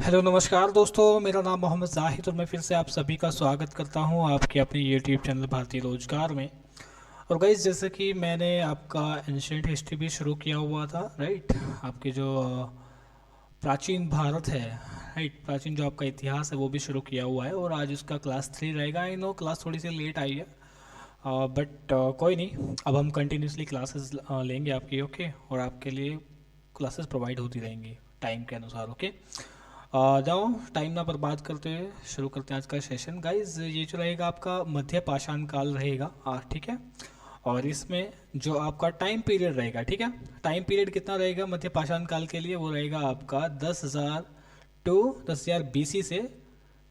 Hello नमस्कार दोस्तों, मेरा नाम मोहम्मद जाहिद और मैं फिर से आप सभी का स्वागत करता हूं आपके अपने यूट्यूब चैनल भारतीय रोजगार में। और गाइस, जैसे कि मैंने आपका एंशियंट हिस्ट्री भी शुरू किया हुआ था, राइट। आपके जो प्राचीन भारत है, राइट, प्राचीन जो आपका इतिहास है वो भी शुरू किया हुआ है और आज उसका क्लास 3 रहेगा। आई नो क्लास थोड़ी सी लेट आई है, बट कोई नहीं। अब हम कंटिन्यूसली क्लासेस लेंगे आपकी, ओके। और आपके लिए क्लासेस प्रोवाइड होती रहेंगी टाइम के अनुसार, ओके। जाओ, टाइम ना बर्बाद करते हुए शुरू करते हैं आज का सेशन। गाइस, ये जो रहेगा आपका मध्य पाषाण काल रहेगा, ठीक है। और इसमें जो आपका टाइम पीरियड रहेगा, ठीक है, टाइम पीरियड कितना रहेगा मध्य पाषाण काल के लिए, वो रहेगा आपका 10,000 टू 10,000 बीसी से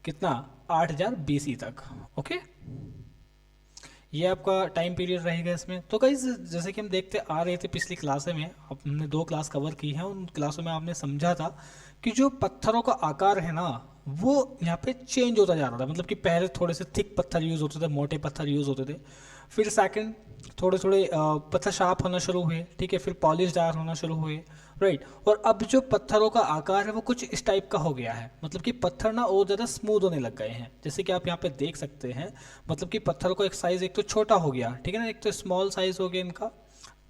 कितना 8,000 बीसी तक, ओके। ये आपका टाइम पीरियड रहेगा इसमें। तो गाइस, जैसे कि हम देखते आ रहे थे पिछली क्लास में, हमने 2 क्लास कवर की हैं, उन क्लासों में आपने समझा था कि जो पत्थरों का आकार है ना, वो यहाँ पे चेंज होता जा रहा था। मतलब कि पहले थोड़े से थिक पत्थर यूज़ होते थे, मोटे पत्थर यूज़ होते थे। फिर सेकंड, थोड़े थोड़े पत्थर शार्प होना शुरू हुए, ठीक है। फिर पॉलिशदार होना शुरू हुए, राइट। और अब जो पत्थरों का आकार है वो कुछ इस टाइप का हो गया है। मतलब कि पत्थर ना और ज़्यादा स्मूथ होने लग गए हैं, जैसे कि आप यहाँ पे देख सकते हैं। मतलब कि पत्थरों का एक साइज़ एक तो छोटा हो गया, ठीक है ना, एक तो स्मॉल साइज़ हो गया इनका,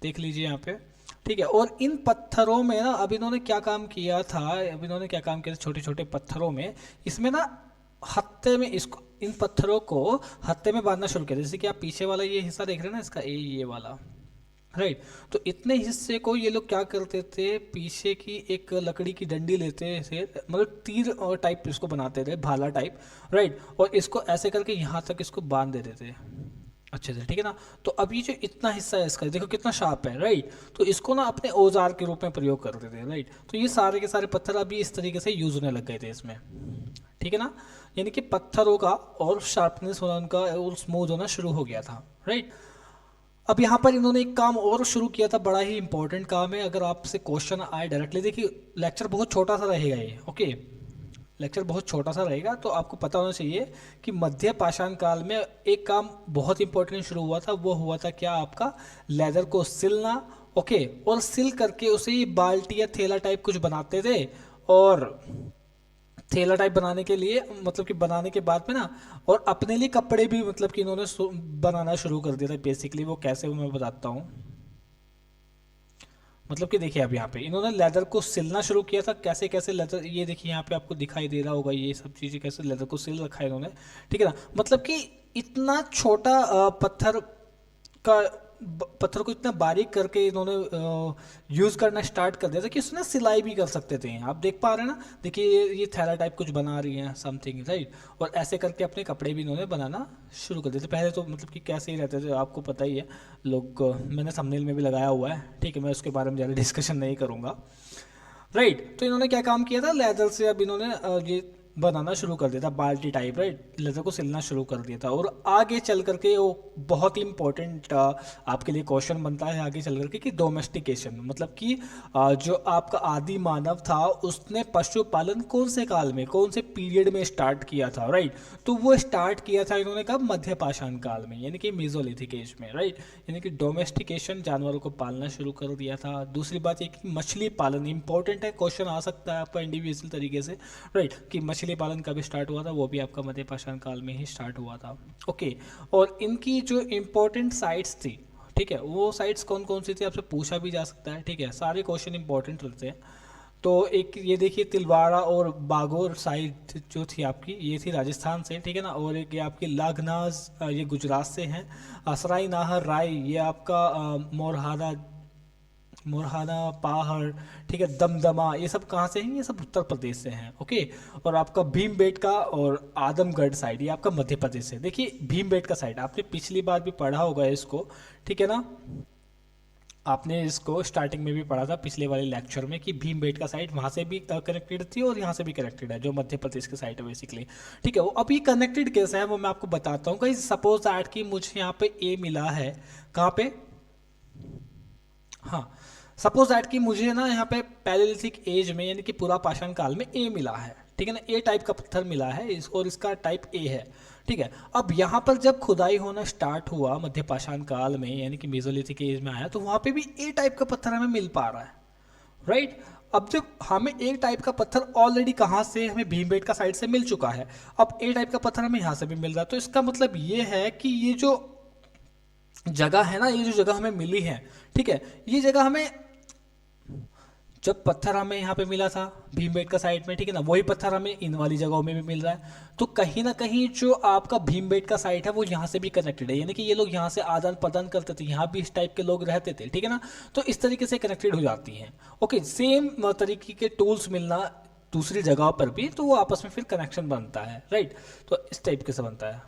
देख लीजिए यहाँ पे, ठीक है। और इन पत्थरों में ना अब इन्होंने क्या काम किया था, अब इन्होंने क्या काम किया था छोटे छोटे पत्थरों में, इसमें ना हत्थे में इसको, इन पत्थरों को हत्थे में बांधना शुरू किया। जैसे कि आप पीछे वाला ये हिस्सा देख रहे हैं ना इसका, ये वाला, राइट। तो इतने हिस्से को ये लोग क्या करते थे, पीछे की एक लकड़ी की डंडी लेते थे, मतलब तीर और टाइप इसको बनाते थे, भाला टाइप, राइट। और इसको ऐसे करके यहाँ तक इसको बांध देते थे अच्छे से, ठीक है ना। तो अब ये जो इतना हिस्सा है इसका, देखो कितना शार्प है, राइट। तो इसको ना अपने औजार के रूप में प्रयोग करते थे, राइट। तो ये सारे के सारे पत्थर अभी इस तरीके से यूज होने लग गए थे इसमें, ठीक है ना। यानी कि पत्थरों का और शार्पनेस होना उनका और स्मूथ होना शुरू हो गया था, राइट। अब यहाँ पर इन्होंने एक काम और शुरू किया था, बड़ा ही इंपॉर्टेंट काम है। अगर आपसे क्वेश्चन आए डायरेक्टली, देखिए लेक्चर बहुत छोटा सा रहेगा ये, ओके। लेक्चर बहुत छोटा सा रहेगा, तो आपको पता होना चाहिए कि मध्य पाषाण काल में एक काम बहुत इंपॉर्टेंट शुरू हुआ था। वो हुआ था क्या, आपका लेदर को सिलना, ओके। और सिल करके उसे बाल्टी या थैला टाइप कुछ बनाते थे। और थैला टाइप बनाने के लिए, मतलब कि बनाने के बाद में ना, और अपने लिए कपड़े भी मतलब कि इन्होंने बनाना शुरू कर दिया था बेसिकली। वो कैसे, वो मैं बताता हूँ। मतलब कि देखिए, अब यहाँ पे इन्होंने लेदर को सिलना शुरू किया था। कैसे कैसे लेदर, ये देखिए यहाँ पे आपको दिखाई दे रहा होगा, ये सब चीज़ें कैसे लेदर को सिल रखा है इन्होंने, ठीक है ना। मतलब कि इतना छोटा पत्थर का, पत्थर को इतना बारीक करके इन्होंने यूज़ करना स्टार्ट कर दिया था कि उसने सिलाई भी कर सकते थे। आप देख पा रहे हैं ना, देखिए ये थैला टाइप कुछ बना रही हैं समथिंग, राइट। और ऐसे करके अपने कपड़े भी इन्होंने बनाना शुरू कर दिए थे। पहले तो मतलब कि कैसे ही रहते थे आपको पता ही है लोग, मैंने थंबनेल में भी लगाया हुआ है, ठीक है। मैं उसके बारे में ज़्यादा डिस्कशन नहीं करूँगा, राइट। तो इन्होंने क्या काम किया था, लेदर से अब इन्होंने ये बनाना शुरू कर दिया था बाल्टी टाइप, राइट। लेदर को सिलना शुरू कर दिया था। और आगे चल करके वो बहुत ही इंपॉर्टेंट आपके लिए क्वेश्चन बनता है आगे चल करके कि डोमेस्टिकेशन, मतलब कि जो आपका आदि मानव था उसने पशुपालन कौन से काल में, कौन से पीरियड में स्टार्ट किया था, राइट। तो वो स्टार्ट किया था इन्होंने कब, मध्य पाषाण काल में, यानी कि मेसोलिथिक एज में, राइट। यानी कि डोमेस्टिकेशन, जानवरों को पालना शुरू कर दिया था। दूसरी बात ये कि मछली पालन इंपॉर्टेंट है, क्वेश्चन आ सकता है आपका इंडिविजुअल तरीके से, राइट, कि मछली पालन कब स्टार्ट हुआ था, वो भी आपका मध्य पाषाण काल में ही स्टार्ट हुआ था, ओके। और इनकी जो इंपॉर्टेंट साइट्स थी, ठीक है, वो साइट्स कौन कौन सी थी आपसे पूछा भी जा सकता है, ठीक है। सारे क्वेश्चन इंपॉर्टेंट रहते हैं। तो एक ये देखिए, तिलवाड़ा और बागोर साइड जो थी आपकी, ये थी राजस्थान से, ठीक है ना। और एक ये आपकी लाखनाज, ये गुजरात से हैं। सराय नाहर राय, ये आपका मोरहाना, मोरहाना पहाड़, ठीक है, दमदमा, ये सब कहाँ से हैं, ये सब उत्तर प्रदेश से हैं, ओके। और आपका भीमबेटका और आदमगढ़ साइड, ये आपका मध्य प्रदेश से। देखिए भीमबेटका साइड आपने पिछली बार भी पढ़ा होगा इसको, ठीक है ना। आपने इसको स्टार्टिंग में भी पढ़ा था पिछले वाले लेक्चर में कि भीमबेटका साइड वहाँ से भी कनेक्टेड थी और यहाँ से भी कनेक्टेड है, जो मध्य प्रदेश की साइड है बेसिकली, ठीक है। वो अभी कनेक्टेड कैसे है वो मैं आपको बताता हूँ। कहीं सपोज दैट कि मुझे यहाँ पे ए मिला है, कहाँ पे, हाँ, सपोज दैट कि मुझे ना यहाँ पे पैलेलिथिक एज में, यानी कि पूरा पाषाण काल में ए मिला है, ठीक है ना। ए टाइप का पत्थर मिला है और इसका टाइप ए है, ठीक है। अब यहाँ पर जब खुदाई होना स्टार्ट हुआ मध्य पाषाण काल में, यानी कि मेसोलिथिक एज में आया, तो वहाँ पे भी ए टाइप का पत्थर हमें मिल पा रहा है, राइट। अब जब हमें ए टाइप का पत्थर ऑलरेडी कहाँ से हमें भीमबेटका साइड से मिल चुका है, अब ए टाइप का पत्थर हमें यहाँ से भी मिल रहा है, तो इसका मतलब ये है कि ये जो जगह है ना, ये जो जगह हमें मिली है, ठीक है, ये जगह हमें जब पत्थर हमें यहाँ पे मिला था भीमबेटका साइड में, ठीक है ना, वही पत्थर हमें इन वाली जगहों में भी मिल रहा है। तो कहीं ना कहीं जो आपका भीमबेटका साइट है वो यहाँ से भी कनेक्टेड है, यानी कि ये लोग यहाँ से आदान प्रदान करते थे, यहाँ भी इस टाइप के लोग रहते थे, ठीक है ना। तो इस तरीके से कनेक्टेड हो जाती हैं। ओके, सेम तरीके के टूल्स मिलना दूसरी जगह पर भी, तो वो आपस में फिर कनेक्शन बनता है, राइट। तो इस टाइप के से बनता है।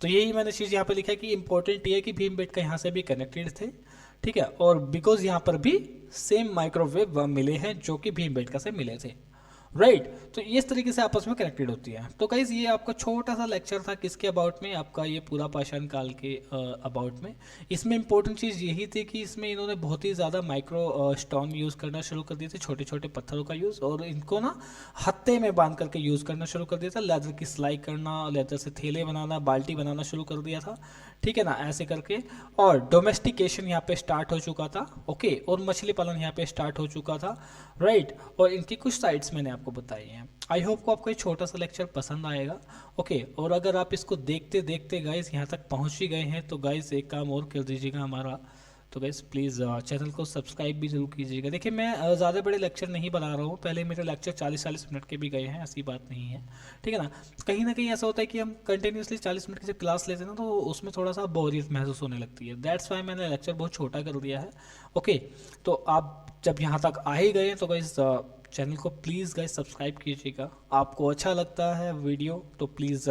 तो यही मैंने चीज़ यहाँ पे लिखा है कि इंपॉर्टेंट ये है कि भीमबेटका यहाँ से भी कनेक्टेड थे, ठीक है, और बिकॉज यहाँ पर भी सेम माइक्रोवेव मिले हैं जो कि भीमबेटका से मिले थे, राइट। तो इस तरीके से आपस में कनेक्टेड होती है। तो गाइज ये आपका छोटा सा लेक्चर था किसके अबाउट में, आपका ये पूरा पाषाण काल के अबाउट में। इसमें इंपॉर्टेंट चीज़ यही थी कि इसमें इन्होंने बहुत ही ज़्यादा माइक्रो स्टोन यूज़ करना शुरू कर दिए थे, छोटे छोटे पत्थरों का यूज़, और इनको ना हत्ते में बांध करके यूज़ करना शुरू कर दिया था। लेदर की सिलाई करना, लेदर से थैले बनाना, बाल्टी बनाना शुरू कर दिया था, ठीक है ना, ऐसे करके। और डोमेस्टिकेशन यहाँ पे स्टार्ट हो चुका था, ओके, और मछली पालन यहाँ पे स्टार्ट हो चुका था, राइट। और इनकी कुछ साइट्स मैंने आपको बताई हैं। आई होप को आपको ये छोटा सा लेक्चर पसंद आएगा, ओके। और अगर आप इसको देखते देखते गाइस यहाँ तक पहुँच ही गए हैं तो गाइस एक काम और कर दीजिएगा हमारा, तो गाइस प्लीज़ चैनल को सब्सक्राइब भी जरूर कीजिएगा। देखिए मैं ज़्यादा बड़े लेक्चर नहीं बना रहा हूँ, पहले मेरे लेक्चर 40-40 मिनट के भी गए हैं, ऐसी बात नहीं है, ठीक है ना। कहीं ना कहीं ऐसा होता है कि हम कंटिन्यूसली 40 मिनट की जब क्लास लेते हैं ना, तो उसमें थोड़ा सा बोरियत महसूस होने लगती है, दैट्स वाई मैंने लेक्चर बहुत छोटा कर दिया है, ओके। तो आप जब यहाँ तक आ ही गए तो गाइस चैनल को प्लीज़ गाइस सब्सक्राइब कीजिएगा। आपको अच्छा लगता है वीडियो तो प्लीज़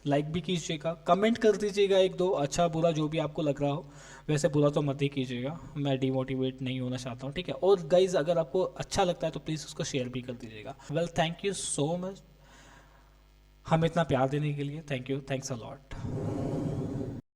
लाइक भी कीजिएगा, कमेंट कर दीजिएगा एक दो, अच्छा बुरा जो भी आपको लग रहा हो। वैसे बुरा तो मत ही कीजिएगा, मैं डिमोटिवेट नहीं होना चाहता हूँ, ठीक है। और गाइज अगर आपको अच्छा लगता है तो प्लीज़ उसको शेयर भी कर दीजिएगा। Well, thank you so much हमें इतना प्यार देने के लिए, thank you, thanks a lot.